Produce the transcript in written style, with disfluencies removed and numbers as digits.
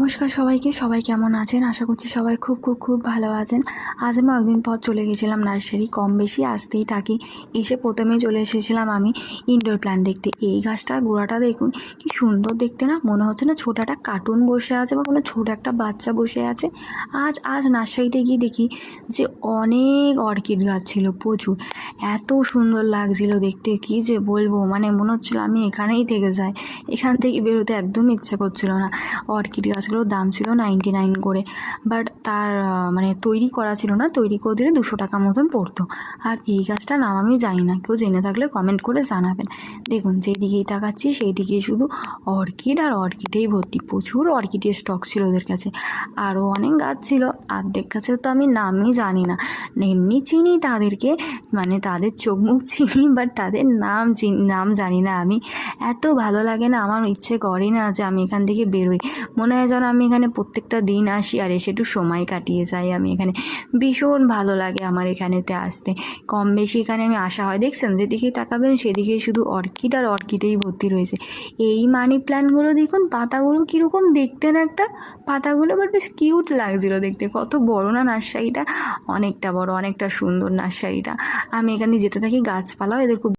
নমস্কার সবাইকে। সবাই কেমন আছেন? আশা করছি সবাই খুব খুব খুব ভালো আছেন। আজ আমি একদিন পর চলে গেছিলাম নার্সারি, কম বেশি আসতেই থাকি। এসে প্রথমেই চলে এসেছিলাম আমি ইনডোর প্ল্যান্ট দেখতে। এই গাছটার গোড়াটা দেখুন কি সুন্দর দেখতে না, মনে হচ্ছে না ছোটো একটা কার্টুন বসে আছে বা কোনো ছোটো একটা বাচ্চা বসে আছে। আজ নার্সারিতে গিয়ে দেখি যে অনেক অর্কিড গাছ ছিল, প্রচুর। এত সুন্দর লাগছিল দেখতে, কি যে বলবো, মানে মনে হচ্ছিলো আমি এখানেই থেকে যাই। এখান থেকে বেরোতে একদমই ইচ্ছে করছিল না। অর্কিড গাছগুলোর দাম ছিল 99 করে, বাট তার মানে তৈরি করা ছিল না, তৈরি করে দিলে 200 টাকা মতন পড়তো। আর এই গাছটার নাম আমি জানি না, কেউ জেনে থাকলে কমেন্ট করে জানাবেন। দেখুন যেই দিকেই তাকাচ্ছি সেই দিকেই শুধু অর্কিড আর অর্কিডেই ভর্তি, প্রচুর অর্কিডের স্টক ছিল ওদের কাছে। আরও অনেক গাছ ছিল, অর্ধেক গাছের তো আমি নামই জানি না। এমনি চিনি তাদেরকে, মানে তাদের চোখ মুখ চিনি, বাট তাদের নাম জানি না আমি। এত ভালো লাগে না, আমার ইচ্ছে করে না যে আমি এখান থেকে বেরোই। মনে হয় যেন আমি এখানে প্রত্যেকটা দিন আসি আর এসে একটু সময় কাটিয়ে যাই। আমি এখানে ভীষণ ভালো লাগে আমার এখানেতে আসতে। কম বেশি এখানে আমি আসা হয়, দেখছেন যেদিকেই তাকাবেন সেদিকেই শুধু অর্কিড আর অর্কিডেই ভর্তি রয়েছে। এই মানি প্ল্যান্টগুলো দেখুন, পাতাগুলো কীরকম দেখতে না, একটা পাতাগুলো বাট বেশ কিউট লাগছিলো দেখতে। কত বড় না নার্সারিটা, অনেকটা বড়, অনেকটা সুন্দর নার্সারিটা। আমি এখানে যেতে থাকি, গাছপালাও এদের খুব